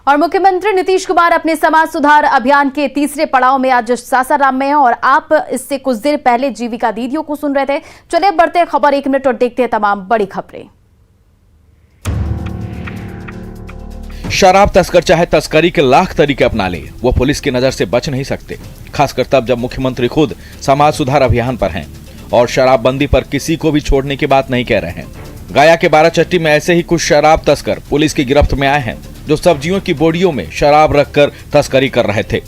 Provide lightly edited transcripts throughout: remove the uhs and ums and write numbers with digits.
और मुख्यमंत्री नीतीश कुमार अपने समाज सुधार अभियान के तीसरे पड़ाव में आज सासाराम में हैं और आप इससे कुछ देर पहले जीविका दीदियों को सुन रहे थे। चलिए बढ़ते हैं खबर 1 मिनट और देखते हैं तमाम बड़ी खबरें। शराब तस्कर चाहे तस्करी के लाख तरीके अपना ले, वो पुलिस की नजर से बच नहीं सकते, खासकर तब जब मुख्यमंत्री खुद समाज सुधार अभियान पर हैं और शराबबंदी पर किसी को भी छोड़ने की बात नहीं कह रहे हैं। गया के बाराचट्टी में ऐसे ही कुछ शराब तस्कर पुलिस की गिरफ्त में आए हैं, जो सब्जियों की बोरियों में शराब रखकर तस्करी कर रहे थे।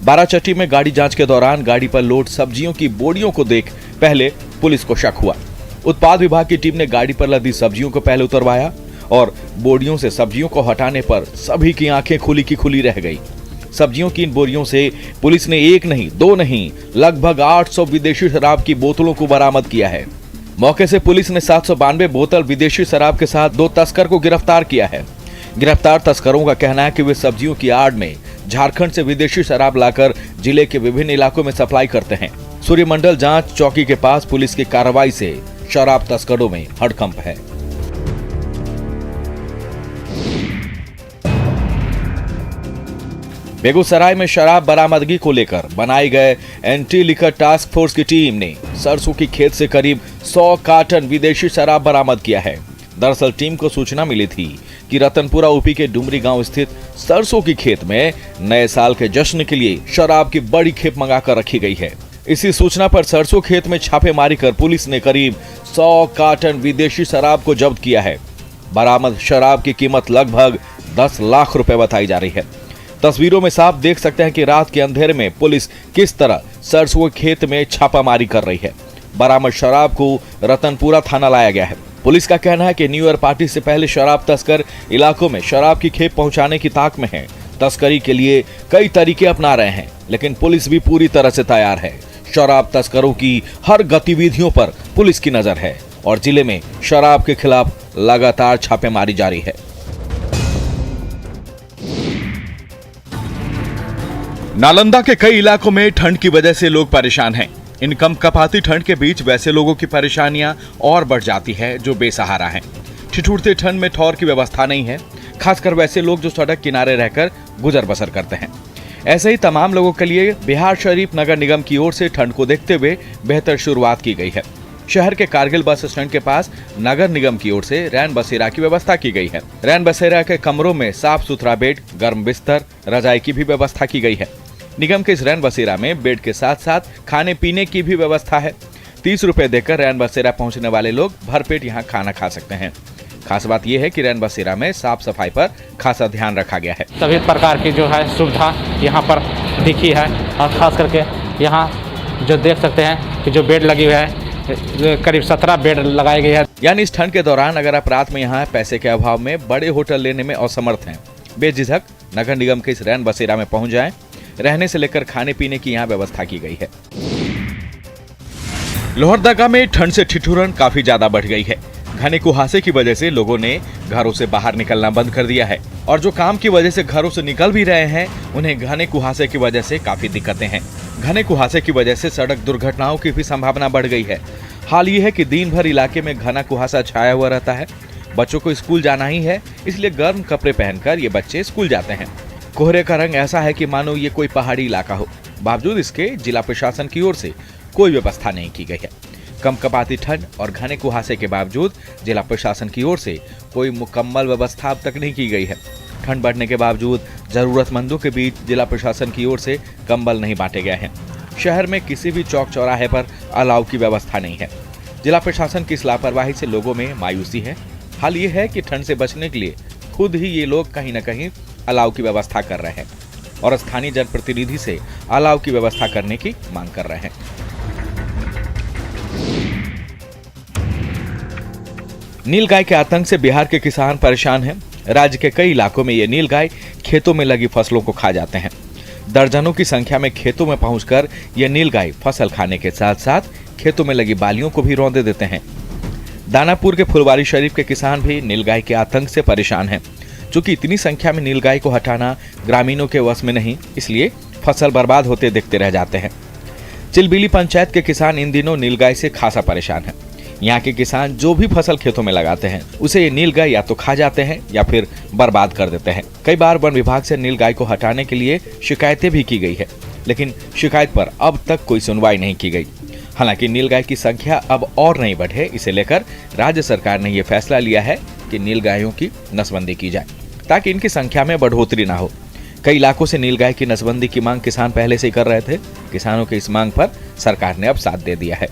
बाराचट्टी में गाड़ी जांच के दौरान गाड़ी पर लोड सब्जियों की बोरियों को देख पहले पुलिस को शक हुआ। उत्पाद विभाग की टीम ने गाड़ी पर लदी सब्जियों को पहले उतरवाया और बोरियों से सब्जियों को हटाने पर सभी की आंखें खुली की खुली रह गई। सब्जियों की इन बोरियों से पुलिस ने 1 नहीं 2 नहीं लगभग 800 विदेशी शराब की बोतलों को बरामद किया है। मौके से पुलिस ने 792 बोतल विदेशी शराब के साथ 2 तस्कर को गिरफ्तार किया है। गिरफ्तार तस्करों का कहना है कि वे सब्जियों की आड़ में झारखंड से विदेशी शराब लाकर जिले के विभिन्न इलाकों में सप्लाई करते हैं। सूर्यमंडल जांच चौकी के पास पुलिस की कार्रवाई से शराब तस्करों में हड़कंप है। बेगूसराय में शराब बरामदगी को लेकर बनाए गए एंटी लिकर टास्क फोर्स की टीम ने सरसों की खेत से करीब 100 कार्टन विदेशी शराब बरामद किया है। दरअसल टीम को सूचना मिली थी कि रतनपुरा यूपी के डुमरी गांव स्थित सरसों की खेत में नए साल के जश्न के लिए शराब की बड़ी खेप मंगाकर रखी गई है। इसी सूचना पर सरसों खेत में छापेमारी कर पुलिस ने करीब 100 कार्टन विदेशी शराब को जब्त किया है। बरामद शराब की कीमत लगभग 10 लाख रुपए बताई जा रही है। तस्वीरों में साफ देख सकते हैं कि रात के अंधेरे में पुलिस किस तरह सरसों खेत में छापामारी कर रही है। बरामद शराब को रतनपुरा थाना लाया गया है। पुलिस का कहना है कि न्यू ईयर पार्टी से पहले शराब तस्कर इलाकों में शराब की खेप पहुंचाने की ताक में हैं। तस्करी के लिए कई तरीके अपना रहे हैं, लेकिन पुलिस भी पूरी तरह से तैयार है। शराब तस्करों की हर गतिविधियों पर पुलिस की नजर है और जिले में शराब के खिलाफ लगातार छापेमारी जारी है। नालंदा के कई इलाकों में ठंड की वजह से लोग परेशान हैं। इन कंपकपाती ठंड के बीच वैसे लोगों की परेशानियां और बढ़ जाती है जो बेसहारा हैं। ठिठुरते ठंड में ठौर की व्यवस्था नहीं है, खासकर वैसे लोग जो सड़क किनारे रहकर गुजर बसर करते हैं। ऐसे ही तमाम लोगों के लिए बिहार शरीफ नगर निगम की ओर से ठंड को देखते हुए बेहतर शुरुआत की गई है। शहर के कारगिल बस स्टैंड के पास नगर निगम की ओर से रैन बसेरा की व्यवस्था की गई है। रैन बसेरा के कमरों में साफ सुथरा बेड, गर्म बिस्तर, रजाई की भी व्यवस्था की गई है। निगम के इस रैन बसेरा में बेड के साथ साथ खाने पीने की भी व्यवस्था है। 30 रुपए देकर रैन बसेरा पहुंचने वाले लोग भरपेट यहां खाना खा सकते हैं। खास बात यह है कि रैन बसेरा में साफ सफाई पर खासा ध्यान रखा गया है। सभी प्रकार की जो है सुविधा यहाँ पर दिखी है और खास करके यहाँ जो देख सकते हैं कि जो बेड लगी हुई है, करीब 17 बेड लगाई गई है। यानी इस ठंड के दौरान अगर आप रात में यहाँ पैसे के अभाव में बड़े होटल लेने में असमर्थ हैं, बेझिझक नगर निगम के इस रैन बसेरा में पहुंच जाएं। रहने से लेकर खाने पीने की यहाँ व्यवस्था की गई है। लोहरदगा में ठंड से ठिठुरन काफी ज्यादा बढ़ गई है। घने कुहासे की वजह से लोगों ने घरों से बाहर निकलना बंद कर दिया है और जो काम की वजह से घरों से निकल भी रहे हैं, उन्हें घने कुहासे की वजह से काफी दिक्कतें हैं। घने कुहासे की वजह से सड़क दुर्घटनाओं की भी संभावना बढ़ गई है। हाल ये है कि दिन भर इलाके में घना कुहासा छाया हुआ रहता है। बच्चों को स्कूल जाना ही है, इसलिए गर्म कपड़े पहनकर ये बच्चे स्कूल जाते हैं। कोहरे का रंग ऐसा है कि मानो ये कोई पहाड़ी इलाका हो। बावजूद इसके जिला प्रशासन की ओर से कोई व्यवस्था नहीं की गई है। कंपकपाती ठंड और घने कुहासे के बावजूद जिला प्रशासन की ओर से कोई मुकम्मल व्यवस्था अब तक नहीं की गई है। ठंड बढ़ने के बावजूद जरूरतमंदों के बीच जिला प्रशासन की ओर से कंबल नहीं बांटे गए हैं। शहर में किसी भी चौक चौराहे पर अलाव की व्यवस्था नहीं है। जिला प्रशासन की इस लापरवाही से लोगों में मायूसी है। हाल ये है कि ठंड से बचने के लिए खुद ही ये लोग कहीं न कहीं अलाव की व्यवस्था कर रहे हैं और स्थानीय जनप्रतिनिधि से अलाव की व्यवस्था करने की मांग कर रहे हैं। नीलगाय के आतंक से बिहार के किसान परेशान हैं। राज्य के कई इलाकों में ये नीलगाय खेतों में लगी फसलों को खा जाते हैं। दर्जनों की संख्या में खेतों में पहुंचकर ये नीलगाय फसल खाने के साथ साथ खेतों में लगी बालियों को भी रौंदे देते हैं। दानापुर के फुलवारी शरीफ के किसान भी नीलगाय के आतंक से परेशान हैं। चूंकि इतनी संख्या में नीलगाय को हटाना ग्रामीणों के वश में नहीं, इसलिए फसल बर्बाद होते देखते रह जाते हैं। चिलबिली पंचायत के किसान इन दिनों नीलगाय से खासा परेशान हैं। यहाँ के किसान जो भी फसल खेतों में लगाते हैं उसे ये नीलगाय या तो खा जाते हैं या फिर बर्बाद कर देते हैं। कई बार वन विभाग से नीलगाय को हटाने के लिए शिकायतें भी की गई है, लेकिन शिकायत पर अब तक कोई सुनवाई नहीं की गई। हालांकि नीलगाय की संख्या अब और नहीं बढ़े, इसे लेकर राज्य सरकार ने यह फैसला लिया है कि नीलगायों की नसबंदी की जाए ताकि इनकी संख्या में बढ़ोतरी ना हो। कई इलाकों से नीलगाय की नसबंदी की मांग किसान पहले से ही कर रहे थे। किसानों की इस मांग पर सरकार ने अब साथ दे दिया है।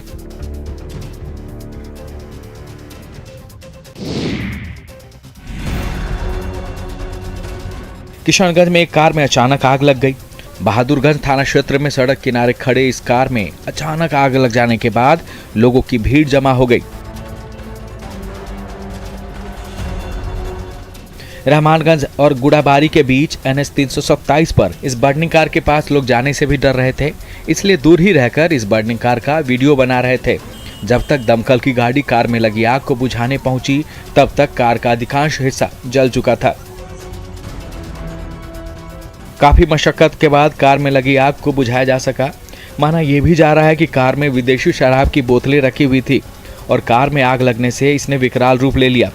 किशनगंज में एक कार में अचानक आग लग गई। बहादुरगंज थाना क्षेत्र में सड़क किनारे खड़े इस कार में अचानक आग लग जाने के बाद लोगों की भीड़ जमा हो गई। रहमानगंज और गुड़ाबारी के बीच NH 327 पर इस बर्निंग कार के पास लोग जाने से भी डर रहे थे, इसलिए दूर ही रहकर इस बर्निंग कार का वीडियो बना रहे थे। जब तक दमकल की गाड़ी कार में लगी आग को बुझाने पहुंची, तब तक कार का अधिकांश हिस्सा जल चुका था। काफी मशक्कत के बाद कार में लगी आग को बुझाया जा सका। माना यह भी जा रहा है कि कार में विदेशी शराब की बोतलें रखी हुई थी और कार में आग लगने से इसने विकराल रूप ले लिया।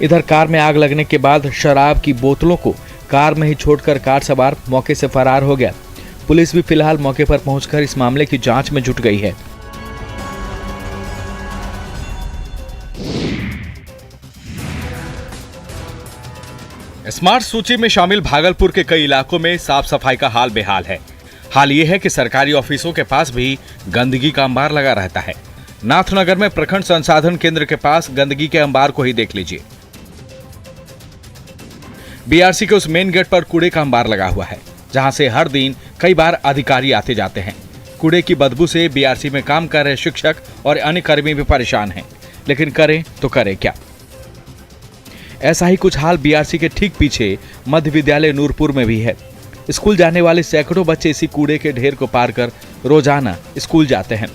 इधर कार में आग लगने के बाद शराब की बोतलों को कार में ही छोड़कर कार सवार मौके से फरार हो गया। पुलिस भी फिलहाल मौके पर पहुंचकर इस मामले की जांच में जुट गई है। स्मार्ट सूची में शामिल भागलपुर के कई इलाकों में साफ सफाई का हाल बेहाल है। हाल ये है कि सरकारी ऑफिसों के पास भी गंदगी का अंबार लगा रहता है। नाथनगर में प्रखंड संसाधन केंद्र के पास गंदगी के अंबार को ही देख लीजिए। BRC के उस मेन गेट पर कूड़े का अंबार लगा हुआ है, जहां से हर दिन कई बार अधिकारी आते जाते हैं। कूड़े की बदबू से BRC में काम कर रहे शिक्षक और अन्य कर्मी भी परेशान हैं, लेकिन करें तो करें क्या। ऐसा ही कुछ हाल BRC के ठीक पीछे मध्य विद्यालय नूरपुर में भी है। स्कूल जाने वाले सैकड़ों बच्चे इसी कूड़े के ढेर को पार कर रोजाना स्कूल जाते हैं।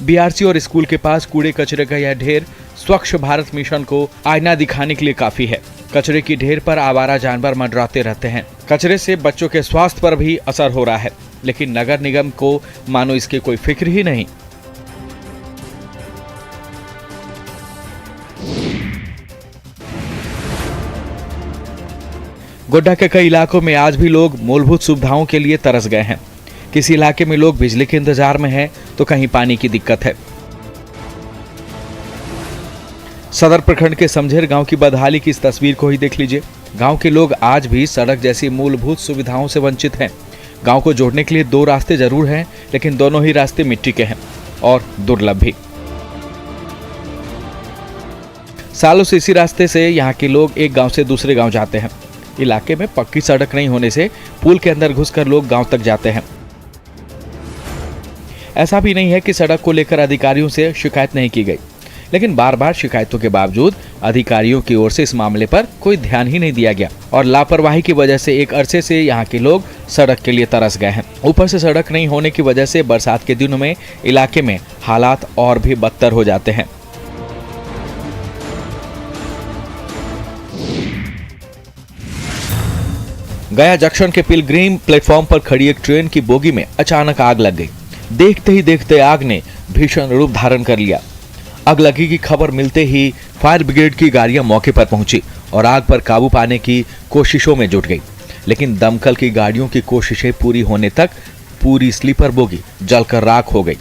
BRC और स्कूल के पास कूड़े कचरे का यह ढेर स्वच्छ भारत मिशन को आईना दिखाने के लिए काफी है। कचरे की ढेर पर आवारा जानवर मंडराते रहते हैं। कचरे से बच्चों के स्वास्थ्य पर भी असर हो रहा है, लेकिन नगर निगम को मानो इसकी कोई फिक्र ही नहीं। गोड्डा के कई इलाकों में आज भी लोग मूलभूत सुविधाओं के लिए तरस गए हैं। किसी इलाके में लोग बिजली के इंतजार में हैं, तो कहीं पानी की दिक्कत है। सदर प्रखंड के समझेर गांव की बदहाली की इस तस्वीर को ही देख लीजिए। गांव के लोग आज भी सड़क जैसी मूलभूत सुविधाओं से वंचित हैं। गांव को जोड़ने के लिए 2 रास्ते जरूर हैं, लेकिन दोनों ही रास्ते मिट्टी के हैं और दुर्लभ भी। सालों से इसी रास्ते से यहाँ के लोग एक गांव से दूसरे गांव जाते हैं। इलाके में पक्की सड़क नहीं होने से पुल के अंदर घुसकर लोग गांव तक जाते हैं। ऐसा भी नहीं है कि सड़क को लेकर अधिकारियों से शिकायत नहीं की गई, लेकिन बार बार शिकायतों के बावजूद अधिकारियों की ओर से इस मामले पर कोई ध्यान ही नहीं दिया गया और लापरवाही की वजह से एक अरसे से यहाँ के लोग सड़क के लिए तरस गए हैं। ऊपर से सड़क नहीं होने की वजह से बरसात के दिनों में इलाके में हालात और भी बदतर हो जाते हैं। गया जंक्शन के पिलग्रिम प्लेटफॉर्म पर खड़ी एक ट्रेन की बोगी में अचानक आग लग गई। देखते ही देखते आग ने भीषण रूप धारण कर लिया। आग लगी की खबर मिलते ही फायर ब्रिगेड की गाड़ियां मौके पर पहुंची और आग पर काबू पाने की कोशिशों में जुट गई, लेकिन दमकल की गाड़ियों की कोशिशें पूरी होने तक पूरी स्लीपर बोगी जलकर राख हो गई।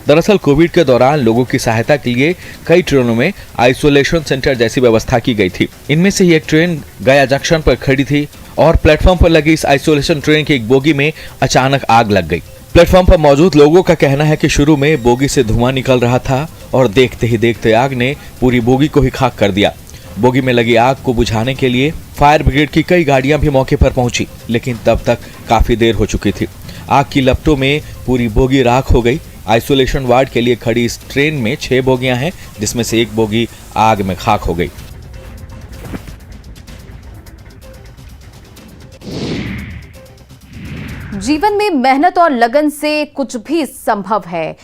दरअसल कोविड के दौरान लोगों की सहायता के लिए कई ट्रेनों में आइसोलेशन सेंटर जैसी व्यवस्था की गई थी। इनमें से एक ट्रेन गया जंक्शन पर खड़ी थी और प्लेटफॉर्म पर लगी इस आइसोलेशन ट्रेन की एक बोगी में अचानक आग लग गई। प्लेटफॉर्म पर मौजूद लोगों का कहना है कि शुरू में बोगी से धुआं निकल रहा था और देखते ही देखते आग ने पूरी बोगी को ही खाक कर दिया। बोगी में लगी आग को बुझाने के लिए फायर ब्रिगेड की कई गाड़ियां भी मौके पर पहुंची, लेकिन तब तक काफी देर हो चुकी थी। आग की लपटों में पूरी बोगी राख हो गई। आइसोलेशन वार्ड के लिए खड़ी इस ट्रेन में 6 बोगियां हैं, जिसमें से एक बोगी आग में खाक हो गई। जीवन में मेहनत और लगन से कुछ भी संभव है